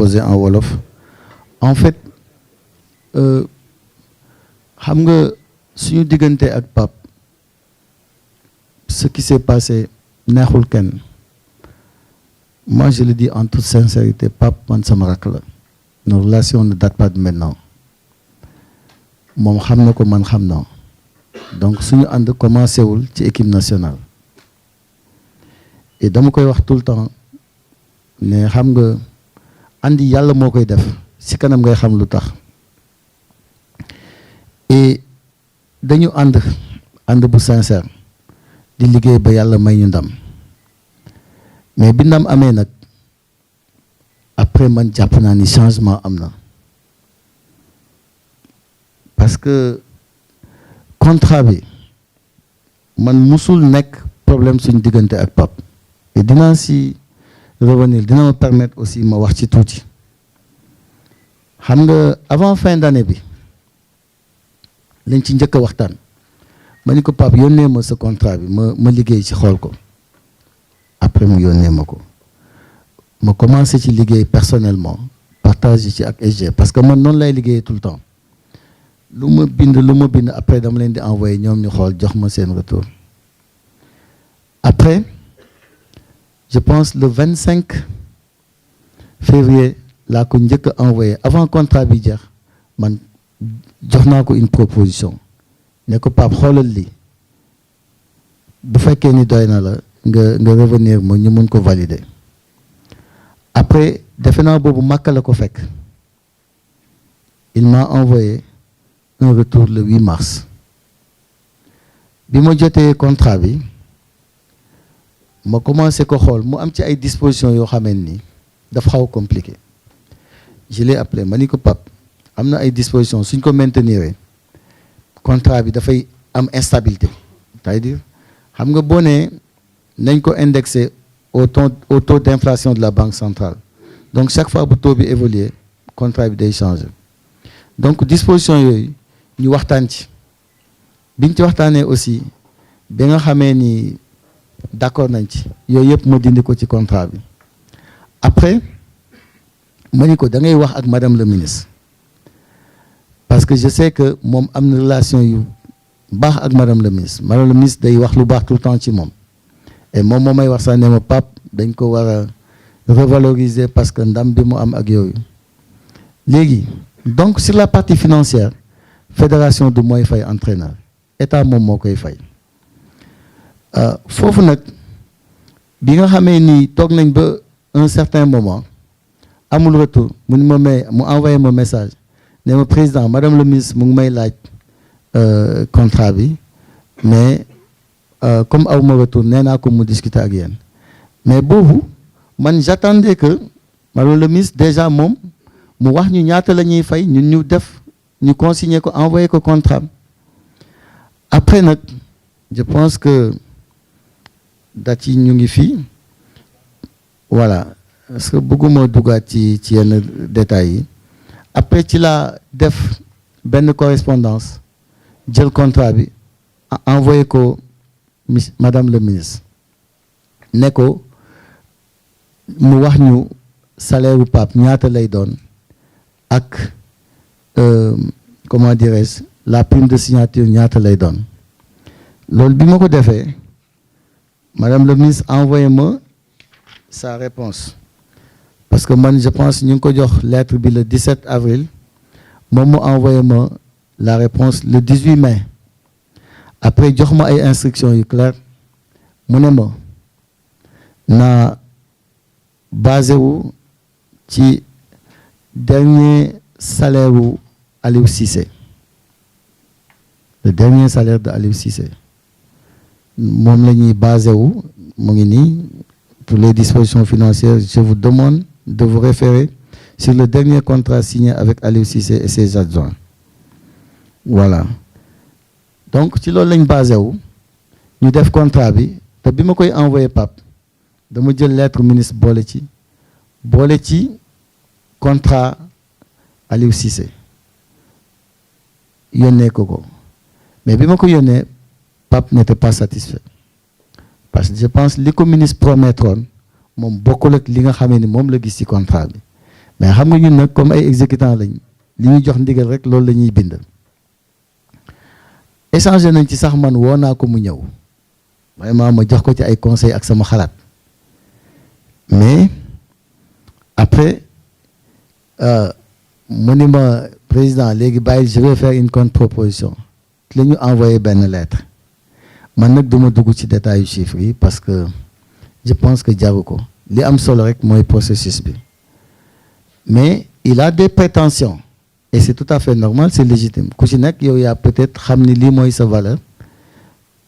poser en wolof. En fait xam nga suñu diggante ak Pape ce qui s'est passé neexul kenn. Moi je le dis en toute sincérité, Pape man sama rakk la. Nos relations ne datent pas de maintenant. moom xam na ko man xam na donc suñu ànd commencé wul ci équipe nationale. et dama koy wax tout le temps ne xam nga andi yàlla moo koy def si kanam ngay xam lu tax. et dañu ànd bu sincère di liggéey ba yàlla may ñu ndam mais bi ndam amee nag après man jàpp naa ni changement am na parce que contrat bi man musul nekk problème suñu diggante ak Pape et dinaa si revenir dina ma permettre aussi ma wax ci tuuti. xam nga avant fin d'année bi lañ ci njëkk a waxtaan ma ni ko Pape yónnee ma sa contrat bi ma liggéey ci xool ko après mu yónnee ma ko ma commencé ci liggéey personnellement partage ci ak SG parce que man noonu lay liggéeyee tout le temps lu ma bind après dama leen di envoyer ñoom ñu xool jox ma seen retour. Après je pense le 25 février laa ko njëkk a envoyé avant contrat bi jeex man jox naa ko une proposition ne ko Pape xoolal lii bu fekkee ni doy na la nga revenir ma ñu mun ko valider. Après defe naa boobu Makka la ko fekk il m'a envoyé un retour le 8 mars bi ma jotee contrat bi ma commencé ko xool mu am ci ay dispositions yoo xamee ni dafa xaw compliqué. Je l'ai appelé ma ni ko Pape am na ay dispositions suñ ko maintenir contrat bi dafay am instabilité c'est-à-dire xam nga boo nee nañ ko indexé au taux d'inflation de la banque centrale donc chaque fois bu taux bi évoluer contrat bi day changer donc disposition yooyu ñu waxtaan ci biñ ci waxtaanee aussi bi nga xamee ni d'accord nañ ci yooyu yëpp ma dindi ko ci contrat bi. Après ma ni ko da ngay wax ak madame le ministre parce que je sais que moom am na relation yu baax ak madame le ministre day wax lu baax tout le temps ci moom et moom moo may wax sax ne ma Pape dañ ko war a revaloriser parce que ndam bi mu am ak yooyu. Léegi donc sur la partie financière fédération du mooy fay entraîneur état moom moo koy fay foofu nag bi nga xamee ni toog nañ ba un certain moment amul retour mu envoyé ma message ne ma président madame le ministre mu ngi may laaj contrat bi mais comme aw ma retour nee naa ko mu discuter ak yéen mais boobu man j'attendais que madame le ministre déjà moom mu wax ñu ñaata la ñuy fay ñun ñu def ñu consigner ko envoyé ko contrat. Après nag je pense que date yi ñu ngi fii voilà parce que bëgguma duggaat ci yenn détails yi. Après ci laa def benn correspondance jël contrat bi envoyé ko madame le ministre ne ko mu wax ñu salaire u Pape ñaata lay doon ak comment dirais-je la prime de signature ñaata lay doon. Loolu bi ma ko defee madame le ministre envoyé ma sa réponse parce que man je pense ñu ngi ko jox lettre bi le 17 avril moom mu envoyé ma la réponse le 18 mai. Après jox ma ay instructions yu claires mu ne ma naa basé wu ci dernier salaire wu Aliou Cissé, le dernier salaire de Aliou Cissé moom la ñuy basé wu mu ngi nii. Pour les dispositions financières, je vous demande de vous référer sur le dernier contrat signé avec Aliou Cissé et ses adjoints. Voilà. Donc ci loolu lañ basé wu ñu def contrat bi te bi ma koy envoyé Pape dama jël lettre ministre boole ci contrat Aliou Cissé yónnee ko mais bi ma ko yónnee Pape n'était pas satisfait parce que je pense li ko ministre promettroon moom bokkul ak li nga xamee ni moom la gis ci contrat bi mais xam nga ñun nag comme ay exécutants lañ li ñuy jox ndigal rek loolu la ñuy bind. échanger nañ ci sax man woo naa ko mu ñëw vraiment ma jox ko ci ay conseils ak sama xalaat mais après mu ni ma président léegi bàyyi je vais faire une contre-proposition la ñu envoyé benn lettre man nag duma dugg ci détail yu chiffres yi parce que je pense que jaru ko li am solo rek mooy processus bi mais il a des prétentions et c'est tout à fait normal c'est légitime ku ci nekk yow yaa peut-être xam ni lii mooy sa valeur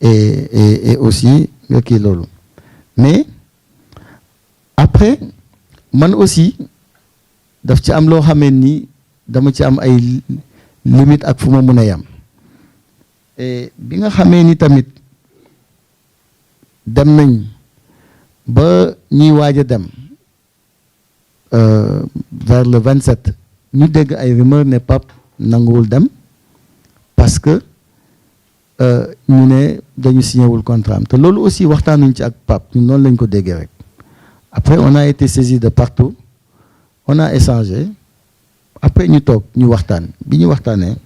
et aussi nga kii loolu mais après man aussi daf ci am loo xamee ni dama ci am ay limite ak fu ma mën a yam et bi nga xamee ni tamit dem nañ ba ñuy waaj a dem vers le 27 ñu dégg ay rumeur ne Pape nanguwul dem parce que ñu ne dañu signéwul contrat am te loolu aussi waxtaanuñ ci ak Pape ñun noonu lañ ko déggee rek après on a été saisi de partout on a échangé après ñu toog ñu waxtaan bi ñu waxtaanee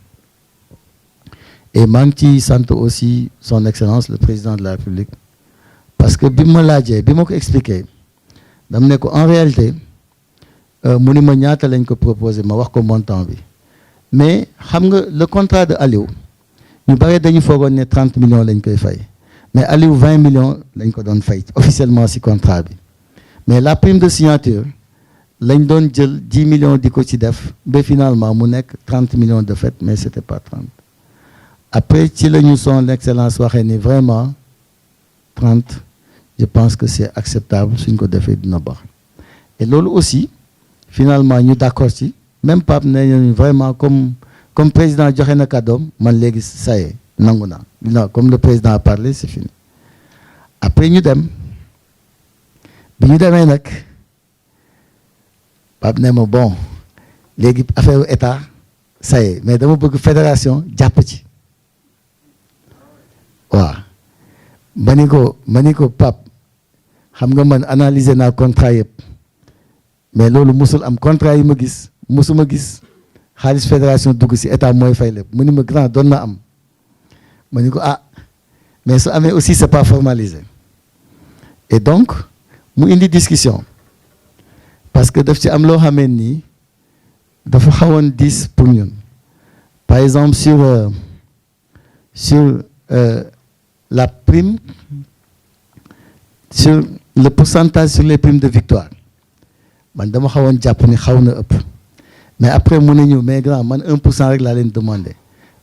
et maa ngi ci sant aussi son excellence le président de la République parce que bi ma laajee bi ma ko expliqué dama ne ko en réalité mu ni ma ñaata lañ ko proposé ma wax ko montant bi mais xam nga le contrat de Aliou ñu bare dañu foogoon ne 30 millions lañ koy fay mais Aliou 20 millions lañ ko doon fay officiellement ci contrat bi mais la prime de signature lañ doon jël 10 millions di ko ci def ba finalement mu nekk 30 millions de fait mais c'était pas 30 après ci la ñu son excellence waxee ni vraiment 30 je pense que c'est acceptable suñ ko defee dina baax et loolu aussi finalement ñu d'accord ci même Pape ne ñu vraiment comme président joxe na kàddoom man léegi ça y est nangu naa non comme le président a parlé c'est fini après ñu dem bi ñu demee nag Pape ne ma bon léegi affaire état ça y est mais dama bëgg fédération jàpp ci waaw ma ni ko Pape xam nga man analyser naa contrat yëpp mais loolu musul am contrat yi ma gis musuma gis xaalis fédération dugg ci état mooy fay lépp mu ni ma grand doon na am ma ni ko ah mais su amee aussi c'est pas formalisé et donc mu indi discussion parce que daf ci am loo xamee nii dafa xawoon diis pour ñun par exemple sur la prime sur le pourcentage sur les primes de victoire man dama xawoon jàpp ni xaw na ëpp mais après mu ne ñu mais grand man 1% rek laa leen demandé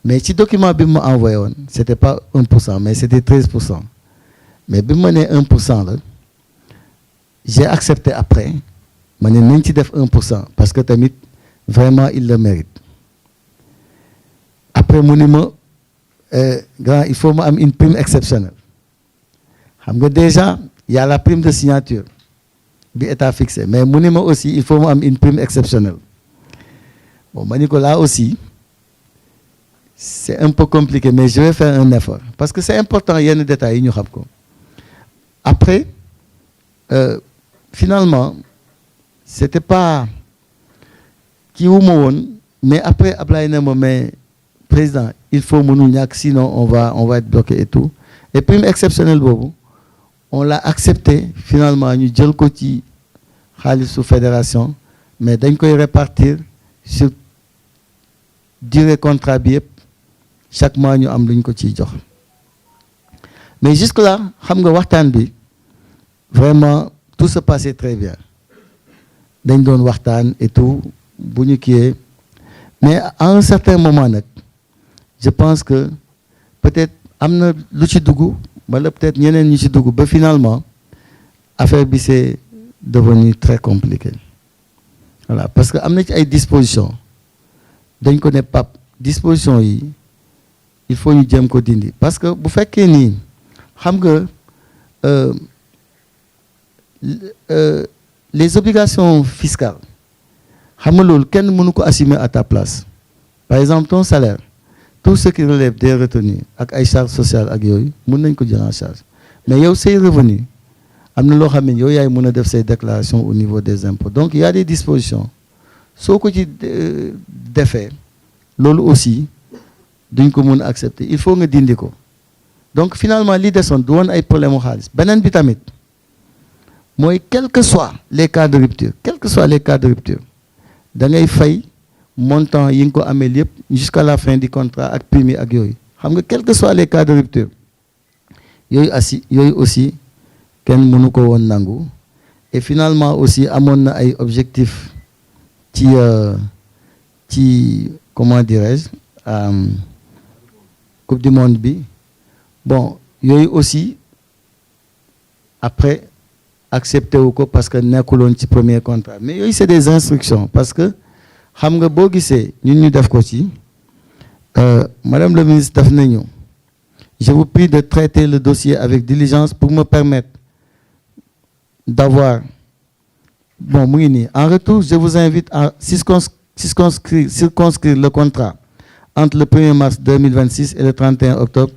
mais ci document bi ma envoyé woon c'était pas 1% mais c'était 13% mais bi ma nee 1% la j'ai accepté après ma ne nañ ci def 1% parce que tamit vraiment il le mérite après mu ne ma grand il faut ma am une prime exceptionnelle xam nga déjà il y a la prime de signature bi état fixé mais mu ne ma aussi il faut ma am une prime exceptionnelle bon ma ni ko là aussi c'est un peu compliqué mais je vais faire un effort parce que c'est important yenn détails yi ñu xam ko après finalement c'était pas kii wu ma woon mais après Ablaye ne ma mais président il faut mënul ñàkk sinon on va être bloqué et tout et prime exceptionnelle boobu on l'a accepté finalement ñu jël ko ci xaalisu fédération mais dañ koy répartir sur durée contrat bi yëpp chaque mois ñu am luñ ko ciy jox mais jusque là xam nga waxtaan bi vraiment tout se passait très bien dañ doon waxtaan et tout bu ñu kiiyee mais à un certain moment nag je pense que peut-être am na lu ci dugg wala peut-être ñeneen ñi ci dugg ba finalement affaire bi c'est devenu très compliqué voilà parce que am na ci ay dispositions dañ ko ne Pape dispositions yi il faut ñu jéem ko dindi parce que bu fekkee nii xam nga les obligations fiscales xam nga loolu kenn mënu ko assumer à ta place par exemple ton salaire tout ce qui relève des retenues ak ay charges sociales ak yooyu mën nañ ko jël en charge mais yow say revenu am na loo xam ne yow yaay mën a def say déclarations au niveau des impôts donc il y a des dispositions soo ko ci defee loolu aussi duñ ko mun accepter il faut nga dindi ko donc finalement li desoon du woon ay problème mu xaalis beneen bi tamit mooy quel que soit les cas de rupture da ngay fay montant yi nga ko amee yëpp jusqu'à la fin du contrat ak prime ak yooyu xam nga quel que soit les cas de rupture yooyu aussi kenn mënu ko woon nangu et finalement aussi amoon na ay objectifs ci comment dirais-je coupe du monde bi bon yooyu aussi après accepté wu ko parce que nekkuloon ci premier contrat mais yooyu c'est des instructions parce que xam nga boo gisee ñun ñu def ko ci madame le ministre daf nañu je vous prie de traiter le dossier avec diligence pour me permettre d'avoir bon mu ngi nii en retour je vous invite à circonscrire le contrat entre le 1er mars 2026 et le 31 octobre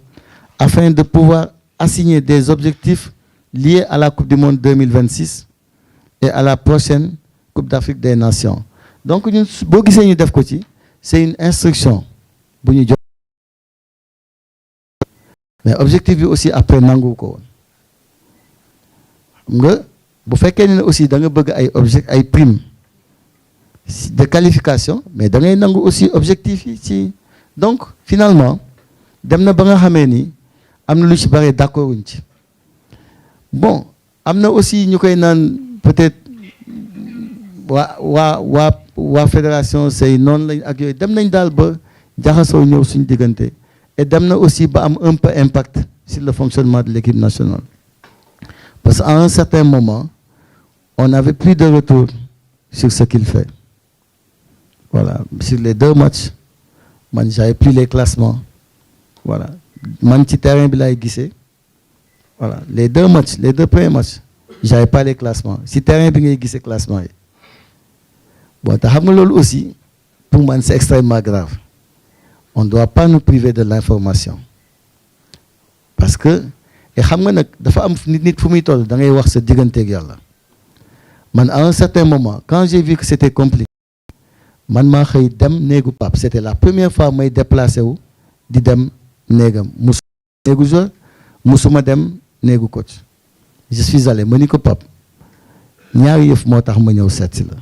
afin de pouvoir assigner des objectifs liés à la Coupe du Monde 2026 et à la prochaine Coupe d'Afrique des Nations. Donc ñun boo gisee ñu def ko ci c'est une instruction bu ñu jox mais objectif bi aussi après nangu ko woon xam nga bu fekkee ne aussi da nga bëgg ay prime de qualification mais da ngay nangu aussi objectif yi ci donc finalement dem na ba nga xamee ni am na lu ci bare d'accord wuñ ci bon am na aussi ñu koy naan peut-être waa fédération say noonu lañ ak yooyu dem nañ daal ba jaxasoo ñëw suñu diggante et dem na aussi ba am un peu impact sur le fonctionnement de l'équipe nationale parce qu'à un certain moment on n'avait plus de retour sur ce qu'il fait voilà sur les 2 matchs man j'avais plus les classements voilà man ci terrain bi laay gisee voilà les 2 premiers matchs j'avais pas les classements si terrain bi ngay gisee classement yi bon te xam nga loolu aussi pour man c'est extrêmement grave on doit pas nous priver de l'information parce que et xam nga nag dafa am nit fu muy toll da ngay wax sa digganteeg yàlla man à un certain moment quand j'ai vu que c'était compliqué man maa xëy dem néegu Pape c'était la première fois may déplacé wu di dem néegam néegu joueur musuma dem néegu coach je suis allé ma ni ko Pape ñaari yëf moo tax ma ñëw seet si la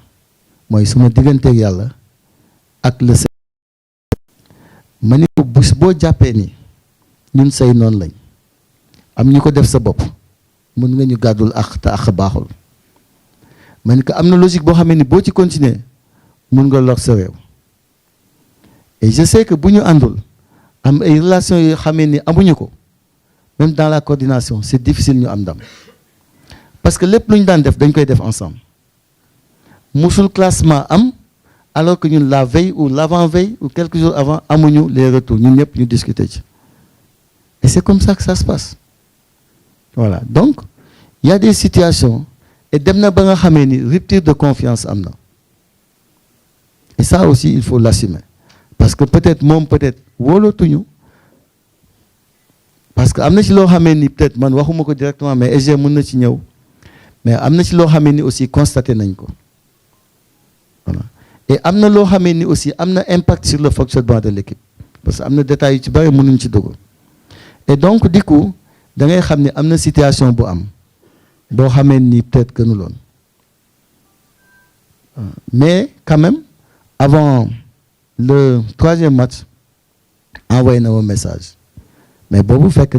mooy suma digganteeg yàlla ak le ma ni ko boo jàppee ni ñun say noonu lañ am ñu ko def sa bopp mun nga ñu gàddul ak te ak baaxul ma ni ko am na logique boo xamee ni boo ci continuer mun nga lor sa réew et je sais que bu ñu àndul am ay relations yoo xamee ni amuñu ko même dans la coordination c'est difficile ñu am ndam parce que lépp lu ñu daan def dañ koy def ensemble musul classement am alors que ñun la veille ou l'avant-veille ou quelques jours avant amuñu les retours ñun ñëpp ñu discuter ci et c'est comme ça que ça se passe voilà donc il y a des situations et dem na ba nga xamee ni rupture de confiance am na et ça aussi il faut l'assumer parce que peut-être wóolootuñu parce que am na ci loo xamee ni peut-être man waxuma ko directement mais EG mën na ci ñëw mais am na ci loo xamee ni aussi constaté nañ ko voilà et am na loo xamee ni aussi am na impact sur le fonctionnement de l'équipe parce que am na détails yu ci bari mënuñ ci dugg et donc du coup da ngay xam ne am na situation bu am boo xamee ni peut-être que nu loon mais quand même avant le 3e match envoyé na ma message mais boobu fekk na